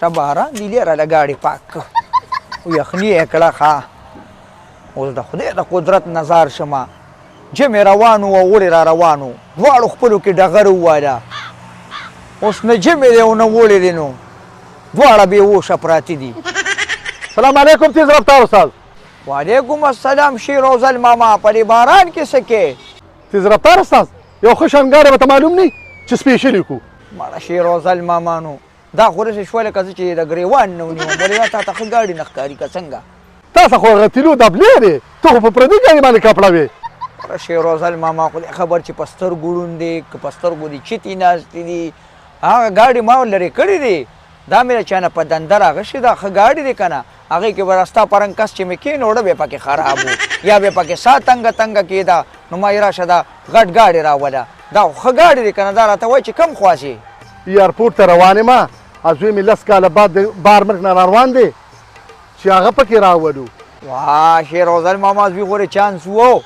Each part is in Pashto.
ټپټه باران دی لیره د ګاډي پاک کړ یخني یې کړه ښه اوس د خدای د قدرت نظر شمه جمې روان و او وړې را روان و دواړو خپلو کې ډغر وواله اوس نه جمې دی او نه وړې دی نو دواړه بې هوشه پراته دي سلام علیکم تیز رفتار استاد وعلیکم السلام شیر اوزل ماما په دې باران کې څه کې تیز رفتار استاد یو ښه شانګاره به ته معلوم نه چې سپېشلي کړو مړه شیر اوزل ماما نو دا خو رسې شوه لکه زه چې د ګریوان نه ونیوم ولې دا تا ته ښه ګاډي نه ښکاري که څنګه تاسو خو هغه تیلو دبلې دی ته خو په پردي ګاډي باندې کپړه وې شیر روزل ماما خو خبر چې په سترګو ړوند دی که په سترګو دي چیتې ناستې دي هغه ګاډي ما لرې کړې دی دا مې د چا نه په دنده راغشې دا ښه ګاډي دی که نه هغې کې به رستا په رنګ کس چې مې کېنوړه بیا پکې خراب و یا بیا پکې سا تنګه تنګه کېده نو ما یې راشه دا غټ ګاډي راوله دا خو ښه ګاډي دی که نه دا راته وایي چې کم خواسې ایرپورټ ته روان یم زوی مې لس کاله بعد د بارمرک نه روان دی چې هغه پکې راولو واه شیر روزل ماما زوی غورې چانس و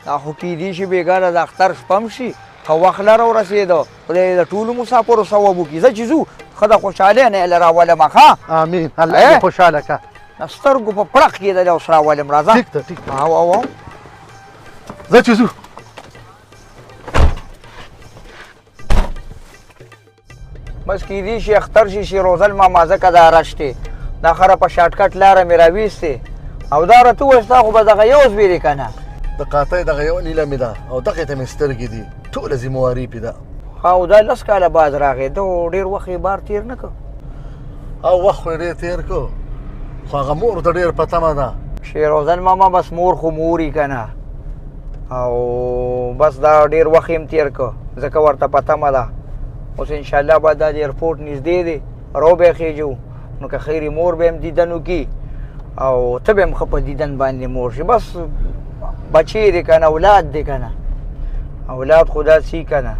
دا خو کیدی شي بېګاره د اختر شپه م شي ښه وخت لره ورسېده خدای د ټولو مسافرو ثواب وکړي ځه چې ځو ښه د خوشحالۍ نه یې له راولمه ښه امین الله دې خوشحاله کړه د سترګو په پړق کې د اوس راولم راځه ټیک ده ټیک ده او ځه چې ځو بس کیدی شي اختر شي شي روزل ماما ځکه دا رش دی دا خره په شارټکټ لاره مې راویستې او دا راته وویل ستا خو به دغه یو زویرې که نه د قاطۍ دغه یو نیله مې ده او دغې ته مې سترګې دي ټوله ذمواري پې ده او دا لس کاله بعد راغی ده ډېر وخت یې بار تېر نه کړ او وخت خو یې ډېر تېر کړو خو هغه مور ته ډېر په تمه ده شیر روزل ماما بس مور خو موري که نه او بس دا ډېر وخت یې هم تېر کړ ځکه ورته په تمه ده اوس انشاءالله به دا د ایرپورټ نږدې دی رو به یې خېجو نو که خیري مور به هم دیدن وکړي او ته به هم ښه په دیدن باندې مور شي بس بچی دی که نه اولاد دی که نه اولاد خو داسې که نه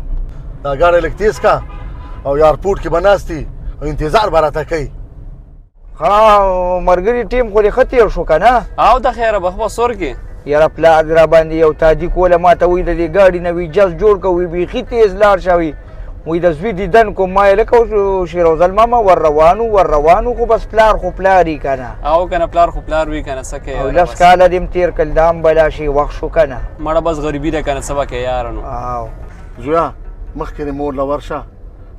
دا ګاډی لږ تیز کا او ایرپورټ کې به ناستي او انتظار به راته کوي ها ملګري ټیم خو دې ښه تېر شو که نه او د خیره به خو سور کې یاره پلار دې راباندې یو تادي کوله ما ته وایي د دې ګاډي نه وي جز جوړ که وي بیخي تیز لاړ شه وي وایي د زوی دیدن کوم ما یې لکه شیروزل ماما ور روانو خو بس پلار خو پلار یي که نه او که نه پلار خو پلار وي که نه څه کوې او لس کاله دې هم تېر کړل دا هم بلا شي وخت شو که نه مړه بس غریبي ده که نه څه به کوې یاره نو او زویا مخکې دې مور له ورشه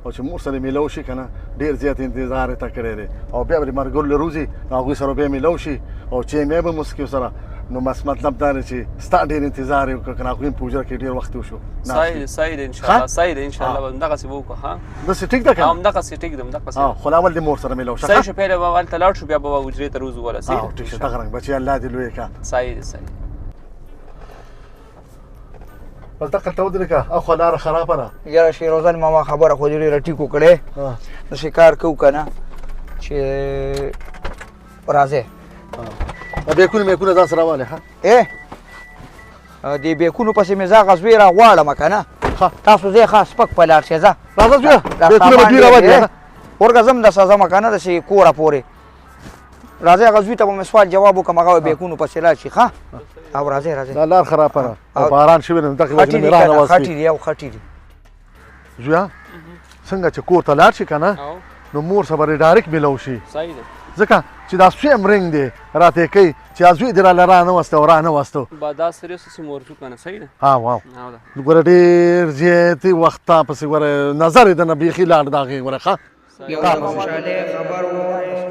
او چې مور سره میلو شي که نه ډېر زیات انتظار یې ته کړی دی او بیا به دې ملګرو له روزي نو هغوی سره بیا میلو شي او چې مې به مسکي سره نو بس مطلب دا دی چې ستا ډېر انتظار یې وکړه که نه هغوی هم په حجره کې ډېر وخت وشو صحیح ده انشاءالله صحیح ده انشاءالله به همدغسې به وکړو ښه داسې ټیک ده که نه همدغسې ټیک ده همدغسې خو اول دې مور سره میلو شه صحیح شو پهله به هلته لاړ شو بیا به حجرې ته روزو وله صحیح ټیک شه دغه رنګ بچي الله دې لوی کړه صحیح ده صحیح بل دقلته ودرېږه اخوا لاره خرابه ده یاره شیروزل ماما خبره خو دې ډېره ټیک وکړې داسې کار کوو که نه چې راځئ بیکونه میکونه ځان سره والې ای دې بیکونو پسې مې زه هغه زوی را غواړم که نه تاسو ځئ ښه سپک په لاړ شئ ځه راځه زویه بیکونه به دوی راولې ورګه ځم دسه ځمه که نه داسې کوره پورې راځئ هغه زوی ته به مې سوال جواب وکړم هغه به بیکونو پسې لاړ شي ښه او راځئ دا لار خرابه ده او باران شوی دی دغې وجې مې رانه خټې دي او خټې دي زویه څنګه چې کور ته لاړ شي که نه نو مور سره به ډایرکټ میلو شي صحیح ده ځکه چې دا سویم رنګ دی راته یې کوي چې زوی دې راله رانه وسته او رانه وستو با دا سریوس سې مورچو که نه صحیح ده واو ګوره ډېر زیاتې وخت تا پسې ګوره نظر یې دنه بیخي لاړ د هغې ګوره ښه یو د خوشحالۍ خبر ووایه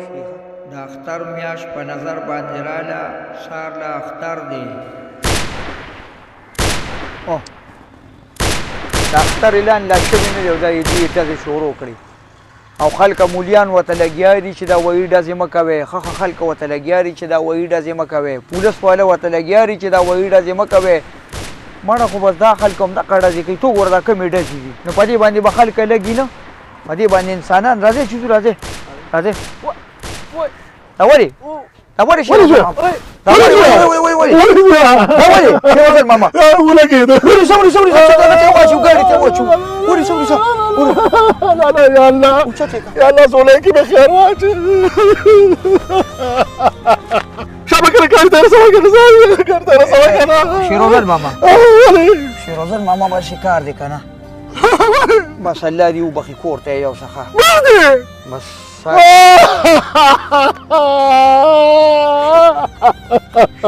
د اختر میاشت په نظر باندې راله سهار له اختر دی د اختر اعلان لا شوی نه دی او دا یې دوی ډزې شروع کړي او خلک مولیان ورته لګیا دي چې دا وایي ډزې مه کوئ ښه ښه خلک ورته لګیا دي چې دا وایي ډزې مه کوئ پولیس والا ورته لګیا دي چې دا وایي ډزې مه کوئ مړه خو بس دا خلک هم دغه ډزې کوي تو ګوره دا کمې ډزې دي نو په دې باندې به خلک لګي نه په دې باندې انسانان راځئ چې ځو راځئ دا ولې دا ولې شیروزل ماما ولګېده ورې ته واچو ګاډي ته واچو ورې یا الله یا الله زولۍ کې به خیر واچوي شابه کنه کار ته رسوه کنه شیروزل ماما به شکار دی که نه بس الله دې وبخي کور ته یو څخه بعدين بس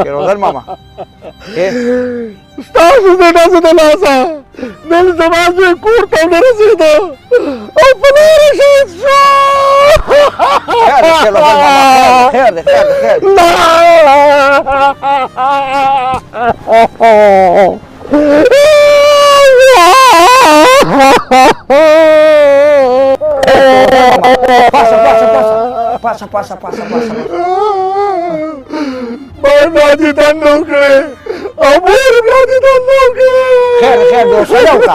شیرودل ماما ستاسو د داسې د لاسه نن زما زوی کور ته ونه رسېده او په لاره شهید شو خیر دی شیرودل ماما خیر دی خیر دی خیر دی pasa باید دې دنده وکړې او مور بیا دې دنده وکړې خیر دی حوصله وکړه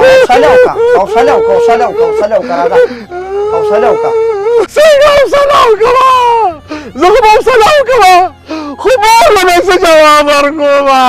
حوصله وکړه راځه حوصله وکړه څنګه حوصله وکړه زه خو به حوصله وکړه خو مور له مې څه جواب ورکومه